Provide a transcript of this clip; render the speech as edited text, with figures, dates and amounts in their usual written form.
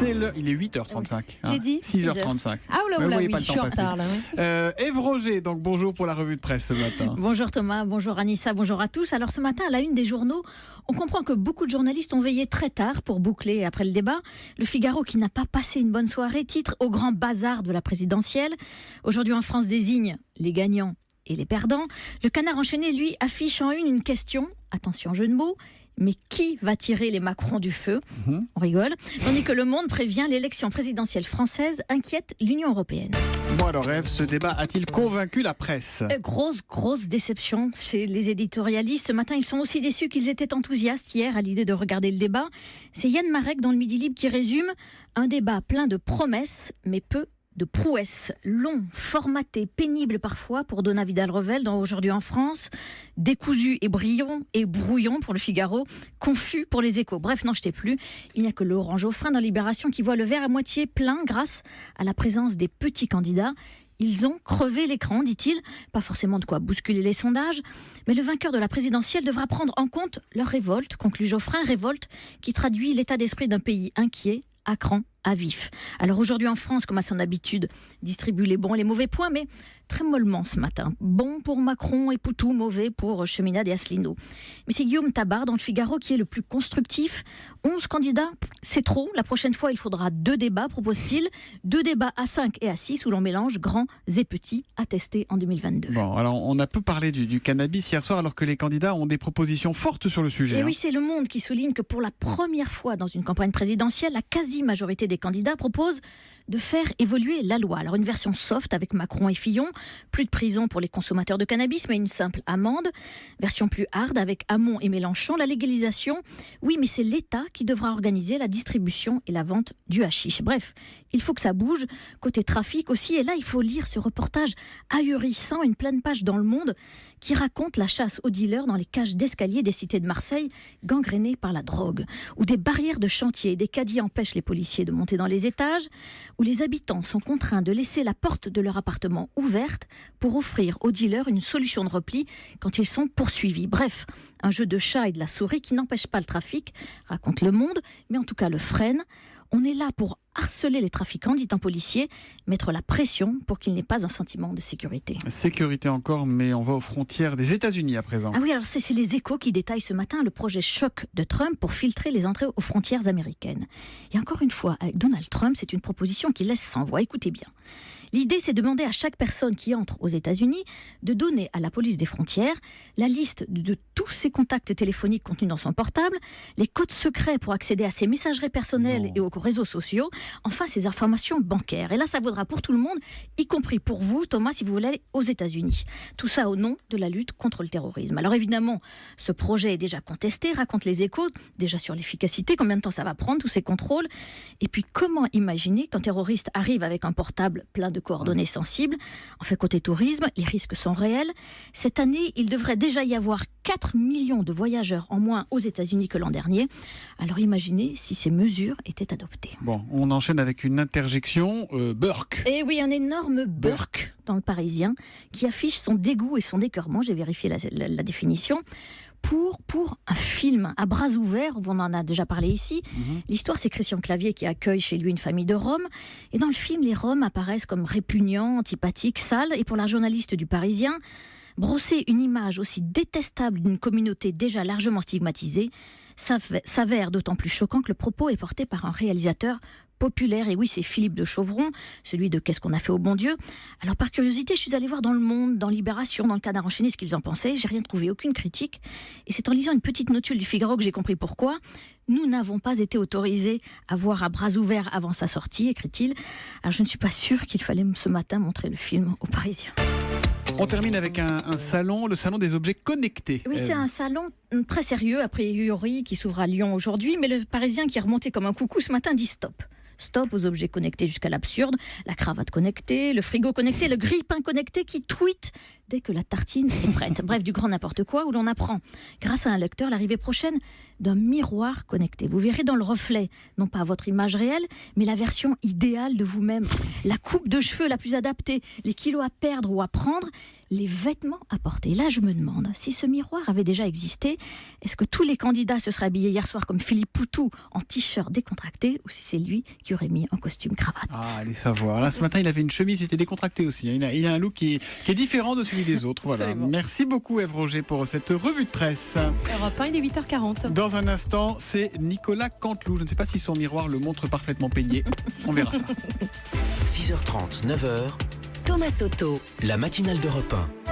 Il est 8h35. J'ai dit 6h35. Ah oula, oui, je suis en retard là. Ève Roger, donc bonjour pour la revue de presse ce matin. Bonjour Thomas, bonjour Anissa, bonjour à tous. Alors ce matin, à la une des journaux, on comprend que beaucoup de journalistes ont veillé très tard pour boucler après le débat. Le Figaro, qui n'a pas passé une bonne soirée, titre au grand bazar de la présidentielle. Aujourd'hui en France désigne les gagnants et les perdants. Le Canard enchaîné, lui, affiche en une question, attention jeu de mots, mais qui va tirer les Macron du feu ? On rigole. Tandis que Le Monde prévient, l'élection présidentielle française inquiète l'Union européenne. Bon alors Ève, ce débat a-t-il convaincu la presse ? Grosse déception chez les éditorialistes. Ce matin, ils sont aussi déçus qu'ils étaient enthousiastes hier à l'idée de regarder le débat. C'est Yann Marek dans le Midi Libre qui résume un débat plein de promesses, mais peu de prouesses, long, formaté, pénible parfois pour Donat Vidal-Revel dans Aujourd'hui en France, décousu et brouillon pour le Figaro, confus pour les Échos. Bref, n'en jetez plus. Il n'y a que Laurent Geoffrin dans Libération qui voit le verre à moitié plein grâce à la présence des petits candidats. Ils ont crevé l'écran, dit-il. Pas forcément de quoi bousculer les sondages, mais le vainqueur de la présidentielle devra prendre en compte leur révolte, conclut Geoffrin, révolte qui traduit l'état d'esprit d'un pays inquiet, à cran, à vif. Alors aujourd'hui en France, comme à son habitude, distribue les bons et les mauvais points, mais très mollement ce matin. Bon pour Macron et Poutou, mauvais pour Cheminade et Asselineau. Mais c'est Guillaume Tabar dans le Figaro qui est le plus constructif. 11 candidats, c'est trop. La prochaine fois, il faudra 2 débats, propose-t-il. 2 débats à 5 et à 6 où l'on mélange grands et petits à tester en 2022. Bon, alors on a peu parlé du cannabis hier soir alors que les candidats ont des propositions fortes sur le sujet. Et oui, c'est Le Monde qui souligne que pour la première fois dans une campagne présidentielle, la quasi-majorité des candidats propose de faire évoluer la loi. Alors une version soft avec Macron et Fillon, plus de prison pour les consommateurs de cannabis, mais une simple amende. Version plus hard avec Hamon et Mélenchon, la légalisation. Oui, mais c'est l'État qui devra organiser la distribution et la vente du hashish. Bref, il faut que ça bouge. Côté trafic aussi, et là il faut lire ce reportage ahurissant, une pleine page dans Le Monde, qui raconte la chasse aux dealers dans les cages d'escalier des cités de Marseille, gangrénées par la drogue, où des barrières de chantier et des caddies empêchent les policiers de monter dans les étages, où les habitants sont contraints de laisser la porte de leur appartement ouverte pour offrir aux dealers une solution de repli quand ils sont poursuivis. Bref, un jeu de chat et de la souris qui n'empêche pas le trafic, raconte Le Monde, mais en tout cas le freine. On est là pour harceler les trafiquants, dit un policier, mettre la pression pour qu'il n'ait pas un sentiment de sécurité. Sécurité encore, mais on va aux frontières des États-Unis à présent. Ah oui, alors c'est les Échos qui détaillent ce matin le projet choc de Trump pour filtrer les entrées aux frontières américaines. Et encore une fois, avec Donald Trump, c'est une proposition qui laisse sans voix. Écoutez bien. L'idée, c'est de demander à chaque personne qui entre aux États-Unis de donner à la police des frontières la liste de tous ses contacts téléphoniques contenus dans son portable, les codes secrets pour accéder à ses messageries personnelles et aux réseaux sociaux, enfin ses informations bancaires. Et là, ça vaudra pour tout le monde, y compris pour vous, Thomas, si vous voulez aller aux États-Unis. Tout ça au nom de la lutte contre le terrorisme. Alors évidemment, ce projet est déjà contesté, racontent les Échos, déjà sur l'efficacité, combien de temps ça va prendre, tous ces contrôles. Et puis comment imaginer qu'un terroriste arrive avec un portable plein de coordonnées sensibles. En fait, côté tourisme, les risques sont réels. Cette année, il devrait déjà y avoir 4 millions de voyageurs en moins aux États-Unis que l'an dernier. Alors imaginez si ces mesures étaient adoptées. Bon, on enchaîne avec une interjection, Burke. Et oui, un énorme Burke dans le Parisien qui affiche son dégoût et son écœurement, j'ai vérifié la définition, pour un film à bras ouverts, on en a déjà parlé ici. L'histoire, c'est Christian Clavier qui accueille chez lui une famille de Roms. Et dans le film, les Roms apparaissent comme répugnants, antipathiques, sales. Et pour la journaliste du Parisien, brosser une image aussi détestable d'une communauté déjà largement stigmatisée s'avère d'autant plus choquant que le propos est porté par un réalisateur populaire. Et oui, c'est Philippe de Chauvron, celui de Qu'est-ce qu'on a fait au bon Dieu. Alors par curiosité, je suis allée voir dans Le Monde, dans Libération, dans le Canard enchaîné ce qu'ils en pensaient. J'ai rien trouvé, aucune critique. Et c'est en lisant une petite notule du Figaro que j'ai compris pourquoi. Nous n'avons pas été autorisés à voir à bras ouverts avant sa sortie, écrit-il. Alors je ne suis pas sûre qu'il fallait ce matin montrer le film aux Parisiens. On termine avec un salon, le salon des objets connectés. Oui, c'est un salon très sérieux, a priori, qui s'ouvre à Lyon aujourd'hui. Mais le Parisien qui est remonté comme un coucou ce matin dit stop. Stop aux objets connectés jusqu'à l'absurde, la cravate connectée, le frigo connecté, le grille-pain connecté qui tweet dès que la tartine est prête. Bref, du grand n'importe quoi où l'on apprend, grâce à un lecteur, l'arrivée prochaine d'un miroir connecté. Vous verrez dans le reflet, non pas votre image réelle, mais la version idéale de vous-même. La coupe de cheveux la plus adaptée, les kilos à perdre ou à prendre, les vêtements à porter. Là, je me demande, si ce miroir avait déjà existé, est-ce que tous les candidats se seraient habillés hier soir comme Philippe Poutou en t-shirt décontracté, ou si c'est lui qui aurait mis en costume cravate? Ah, allez savoir. Là, ce matin, il avait une chemise, il était décontracté aussi. Il a un look qui est différent de celui des autres. Voilà. Absolument. Merci beaucoup, Ève Roger, pour cette revue de presse. Europe 1, il est 8h40. Dans un instant, c'est Nicolas Canteloup. Je ne sais pas si son miroir le montre parfaitement peigné. On verra ça. 6h30, 9h, Thomas Soto. la matinale d'Europe 1.